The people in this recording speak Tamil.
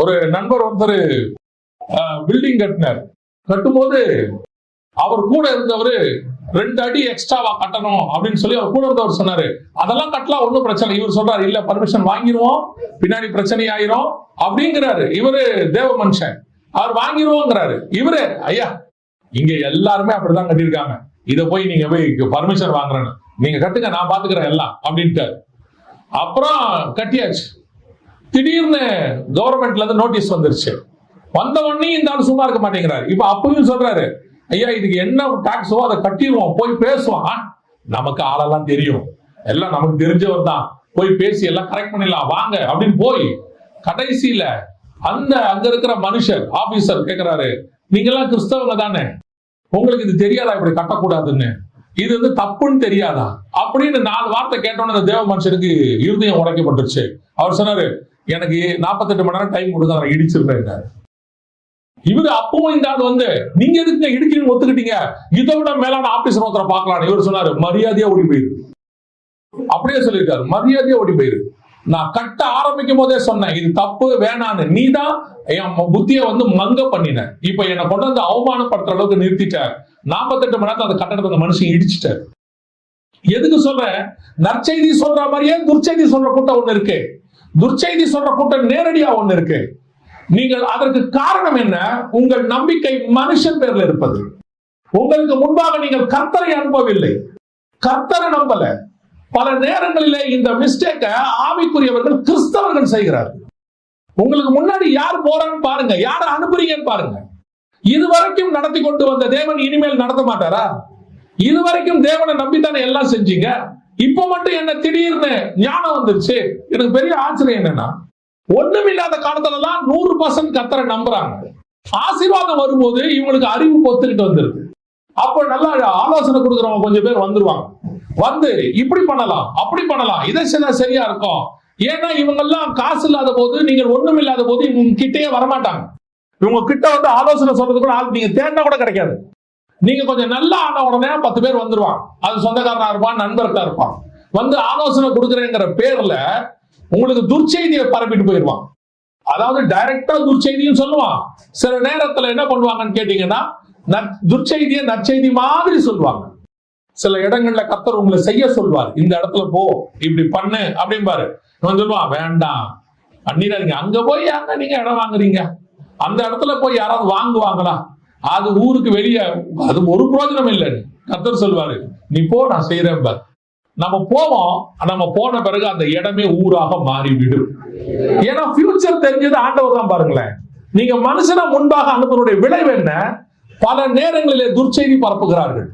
ஒரு நண்பர் ஒருத்தர் பில்டிங் கட்டினார். கட்டும்போது அவர் கூட இருந்தவர் 2 அடி எக்ஸ்ட்ராவா கட்டணும் அப்படின்னு சொல்லி அவர் கூட இருந்தவர் சொன்னாரு. அதெல்லாம் கட்டலாம், ஒன்னும் பிரச்சனை. இவர் சொல்றாரு, இல்ல பர்மிஷன் வாங்கிடுவோம், பின்னாடி பிரச்சனை ஆயிரும் அப்படிங்கிறாரு. இவரு தேவ மனுஷன், அவர் வாங்கிடுவோங்கிறாரு. இவரு ஐயா இங்க எல்லாருமே அப்படிதான் கட்டியிருக்காங்க, இதை போய் நீங்க போய் பர்மிஷன் வாங்குறேன்னு, நீங்க கட்டுங்க, நான் பாத்துக்கிறேன் எல்லாம் அப்படின்ட்டாரு. அப்புறம் கட்டியாச்சு. திடீர்னு கவர்மெண்ட்ல இருந்து நோட்டீஸ் வந்துருச்சு. வந்த உடனே இந்த ஆள் சும்மா இருக்க மாட்டேங்கிறாரு. இப்ப அப்பவும் சொல்றாரு, ஐயா இதுக்கு என்ன டாக்ஸோ அதை கட்டிடுவோம், போய் பேசுவான், நமக்கு ஆளெல்லாம் தெரியும், எல்லாம் நமக்கு தெரிஞ்சவர் தான், போய் பேசி எல்லாம் கரெக்ட் பண்ணிடலாம் வாங்க அப்படின்னு போய் கடைசியில அங்க இருக்கிற மனுஷர் ஆபீசர் கேட்கிறாரு, நீங்க எல்லாம் கிறிஸ்தவங்க தானே, உங்களுக்கு இது தெரியாதா இப்படி கட்டக்கூடாதுன்னு, இது வந்து தப்புன்னு தெரியாதா அப்படின்னு 4 வார்த்தை கேட்டோன்னு அந்த தேவ மனுஷனுக்கு இருதயம் உடைக்கப்பட்டுருச்சு. அவர் சொன்னாரு, எனக்கு 48 மணி நேரம் டைம் கொடுங்க, நான் இடிச்சிருப்பேன். இவரு அப்பவும் இந்த ஆள் வந்து, நீங்க எதுக்கு இடிக்கிறீங்க ஒத்துக்கிட்டீங்க, இதை விட மேலான ஆபீசர் ஒருத்தரை பார்க்கலாம். இவர் சொன்னாரு, மரியாதையா ஓடி போயிரு, அப்படியே சொல்லியிருக்காரு, மரியாதையா ஓடி போயிரு. நான் கட்ட ஆரம்பிக்கும் போதே சொன்னேன் இது தப்பு வேணான்னு, நீ தான் என் புத்தியை வந்து மங்க பண்ணின, இப்ப என்னை கொண்டு வந்து அவமானப்படுத்துற அளவுக்கு நிறுத்திட்டார். 48 மணி நேரத்துல அந்த கட்டடத்தை அந்த மனுஷன் இடிச்சிட்டார். எதுக்கு சொல்றேன், நற்செய்தி சொல்ற மாதிரியே துர்ச்செய்தி சொல்ற கூட்டம் ஒண்ணு இருக்கு, துர்ச்செய்தி சொல்ற கூட்டம் நேரடியா ஒண்ணு இருக்கு. நீங்கள் அதற்கு காரணம் என்ன, உங்கள் நம்பிக்கை மனுஷன் பேர்ல இருப்பது. உங்களுக்கு முன்பாக நீங்கள் கர்த்தரை அனுப்பவில்லை, கர்த்தரை நம்பல. பல நேரங்களிலே இந்த மிஸ்டேக்க ஆவிக்குரியவர்கள் கிறிஸ்தவர்கள் செய்கிறார்கள். உங்களுக்கு முன்னாடி யார் போறான்னு பாருங்க, யார அனுப்புறீங்கன்னு பாருங்க. இதுவரைக்கும் நடத்தி கொண்டு வந்த தேவன் இனிமேல் நடத்த மாட்டாரா? இதுவரைக்கும் தேவனை நம்பித்தானே எல்லாம் செஞ்சீங்க, இப்ப மட்டும் என்ன திடீர்னு ஞானம் வந்துருச்சு? எனக்கு பெரிய ஆச்சரியம் என்னன்னா, ஒண்ணுமில்லாத காலத்துல எல்லாம் 100% கர்த்தரை நம்புறாங்க. ஆசீர்வாதம் வரும்போது இவங்களுக்கு அறிவு பொத்துக்கிட்டு வந்துருது. அப்ப நல்லா ஆலோசனை கொடுக்குறவங்க கொஞ்சம் பேர் வந்துருவாங்க, வந்து இப்படி பண்ணலாம் அப்படி பண்ணலாம், இதை சரியா இருக்கும். ஏன்னா இவங்க எல்லாம் காசு இல்லாத போது, நீங்கள் ஒண்ணும் இல்லாத போது இவங்க கிட்டே வரமாட்டாங்க. இவங்க கிட்ட வந்து ஆலோசனை சொல்றது கூட ஆள் நீங்க தேடினா கூட கிடைக்காது. நீங்க கொஞ்சம் நல்லா ஆன உடனே 10 பேர் வந்துருவாங்க. அது சொந்தக்காரனா இருப்பான், நண்பர்களா இருப்பான். வந்து ஆலோசனை கொடுக்குறேங்கிற பேர்ல உங்களுக்கு துர்ச்செய்தியை பரப்பிட்டு போயிடுவான். அதாவது டைரக்டா துர்ச்செய்தியும் சொல்லுவான். சில நேரத்துல என்ன பண்ணுவாங்கன்னு கேட்டீங்கன்னா, துர்ச்செய்தியை நற்செய்தி மாதிரி சொல்லுவாங்க. சில இடங்கள்ல கர்த்தர் உங்களை செய்ய சொல்வார், இந்த இடத்துல போ, இப்படி பண்ணு அப்படிம்பாரு. இவன் சொல்லுவான், வேண்டாம் பண்ணிடாதீங்க, அங்க போய் அங்க நீங்க இடம் வாங்குறீங்க, அந்த இடத்துல போய் யாராவது வாங்குவாங்களா, அது ஊருக்கு வெளியே, அது ஒரு பிரயோஜனம் இல்லைன்னு கர்த்தர் சொல்வாரு, நீ போ நான் செய்யறேன் பார். நம்ம போவோம், நம்ம போன பிறகு அந்த இடமே ஊராக மாறிவிடும். ஏன்னா ஃபியூச்சர் தெரிஞ்சது ஆண்டவர் தான். பாருங்களேன், நீங்க மனுஷனை முன்பாக அனுப்புவதனுடைய விளைவு என்ன? பல நேரங்களிலே துர்ச்செய்தி பரப்புகிறார்கள்.